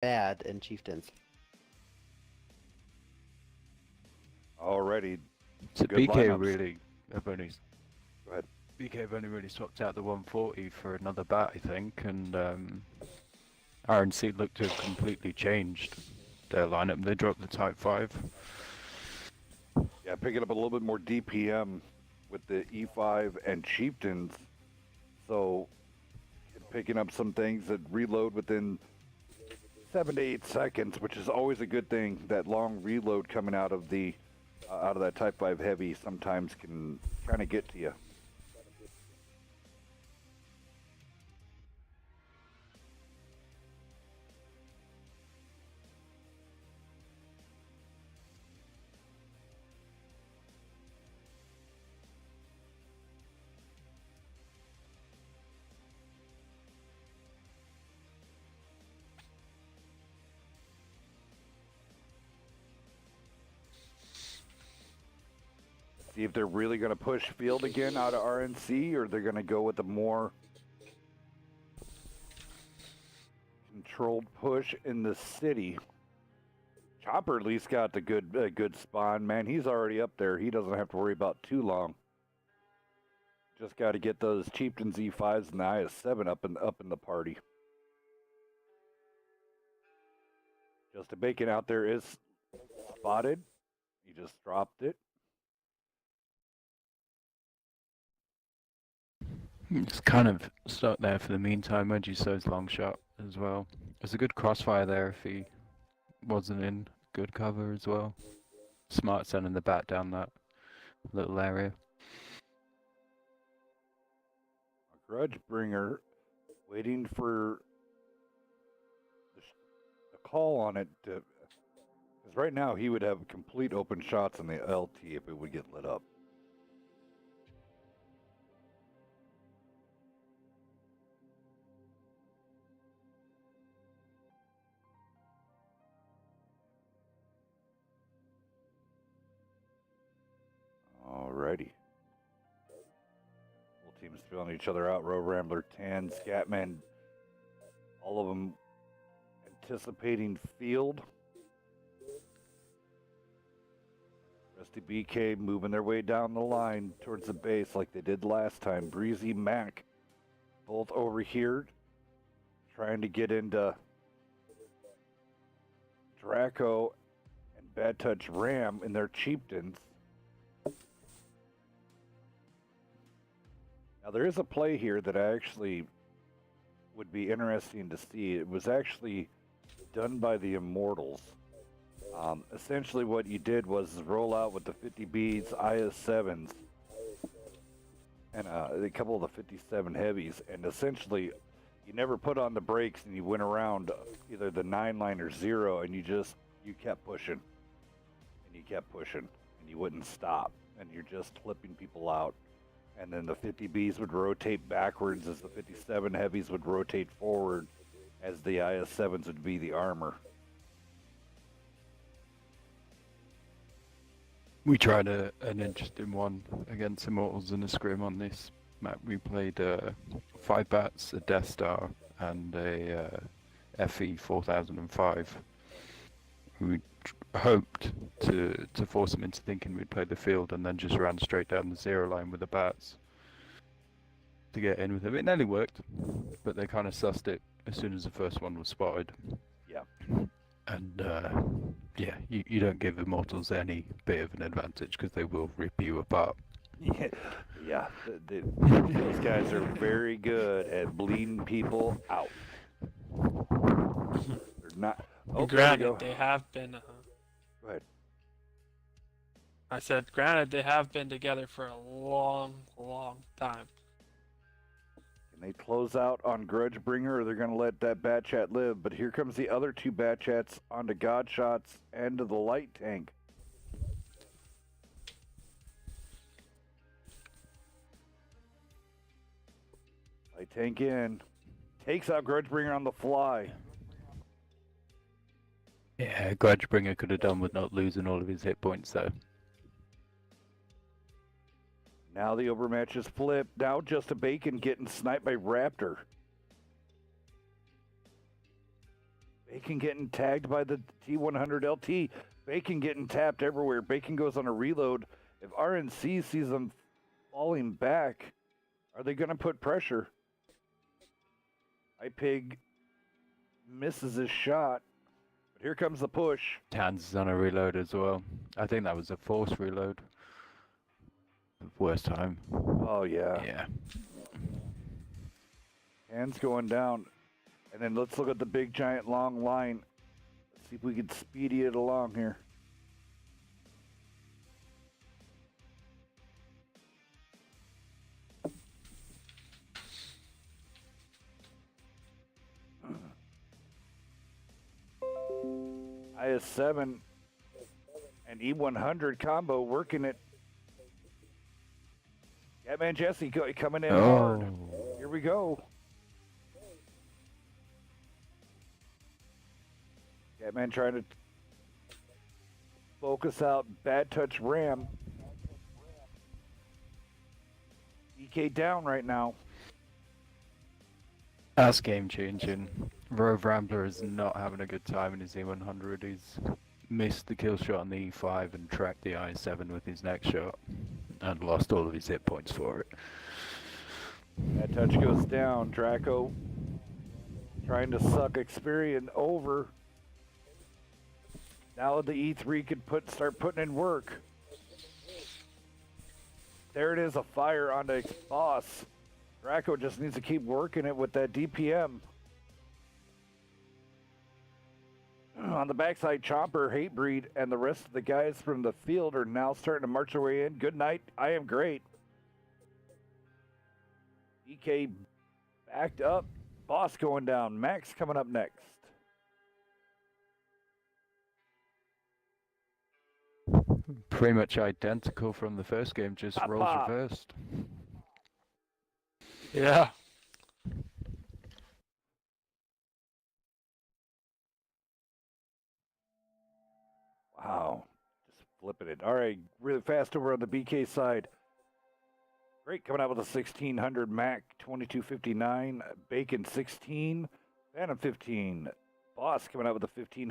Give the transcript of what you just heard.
bad in Chieftains. Already, So good lineups. have only Go ahead. BK have only really swapped out the 140 for another bat, I think, and RNC looked to have completely changed their lineup. They dropped the Type 5. Yeah, picking up a little bit more DPM with the E5 and Chieftains. So picking up some things that reload within 7 to 8 seconds, which is always a good thing. That long reload coming out of the out of that Type 5 heavy sometimes can kind of get to you. See if they're really going to push field again out of RNC, or they're going to go with a more controlled push in the city. Chopper at least got the good spawn. Man, he's already up there. He doesn't have to worry about too long. Just got to get those Chieftains E5s and the IS-7 up in the party. Just a Bacon out there is spotted. He just dropped it. It's kind of stuck there for the meantime. Reggie So's long shot as well. There's a good crossfire there if he wasn't in good cover as well. Smart sending the bat down that little area. A Grudge Bringer waiting for the call on it to, because right now he would have complete open shots on the LT if it would get lit up. Alrighty. Both teams filling each other out. Row Rambler, Tan, Scatman, all of them anticipating field. Rusty BK moving their way down the line towards the base like they did last time. Breezy Mac, both over here, trying to get into Draco and Bad Touch Ram in their Chieftains. Now there is a play here that I actually would be interesting to see. It was actually done by the Immortals. Essentially what you did was roll out with the 50 beads, IS-7s, and a couple of the 57 heavies, and essentially you never put on the brakes and you went around either the 9-line or 0, and you kept pushing, and you kept pushing, and you wouldn't stop, and you're just clipping people out. And then the 50Bs would rotate backwards as the 57 heavies would rotate forward as the IS-7s would be the armor. We tried an interesting one against Immortals in a scrim on this map. We played 5 bats, a Death Star, and a FE 4005. We hoped to force them into thinking we'd play the field, and then just ran straight down the 0 line with the bats to get in with them. It nearly worked, but they kind of sussed it as soon as the first one was spotted. Yeah. And yeah, you don't give Immortals any bit of an advantage because they will rip you apart. Yeah. Those guys are very good at bleeding people out. They're not. Oh, granted, they have been. Go ahead. I said, granted, they have been together for a long, long time. Can they close out on Grudge Bringer, or they're going to let that Bat Chat live? But here comes the other 2 Bat Chats onto God Shots and to the Light Tank. Light Tank in. Takes out Grudge Bringer on the fly. Yeah, Grudgebringer could have done with not losing all of his hit points though. Now the overmatch is flipped. Now just a Bacon getting sniped by Raptor. Bacon getting tagged by the T100 LT. Bacon getting tapped everywhere. Bacon goes on a reload. If RNC sees them falling back, are they going to put pressure? iPig misses his shot. But here comes the push. Hans is on a reload as well. I think that was a forced reload. Worst time. Oh, yeah. Yeah. Hands going down. And then let's look at the big, giant, long line. Let's see if we can speedy it along here. IS-7 and E100 combo working it. Yeah, man, Jesse coming in hard. Here we go. Yeah, man, trying to focus out bad touch Ram. DK down right now. That's game changing. Rove Rambler is not having a good time in his E100. He's missed the kill shot on the E5 and tracked the I7 with his next shot and lost all of his hit points for it. That touch goes down. Draco trying to suck Experian over. Now the E3 could start putting in work. There it is, a fire onto Boss. Draco just needs to keep working it with that DPM. On the backside, Chomper, Hatebreed, and the rest of the guys from the field are now starting to march their way in. Good night. I am great. DK backed up. Boss going down. Max coming up next. Pretty much identical from the first game, just roles reversed. Yeah. Wow. Just flipping it. All right, really fast over on the BK side. Great coming out with a 1600 Mac 2259, Bacon 16, Phantom 15. Boss coming out with a 1500.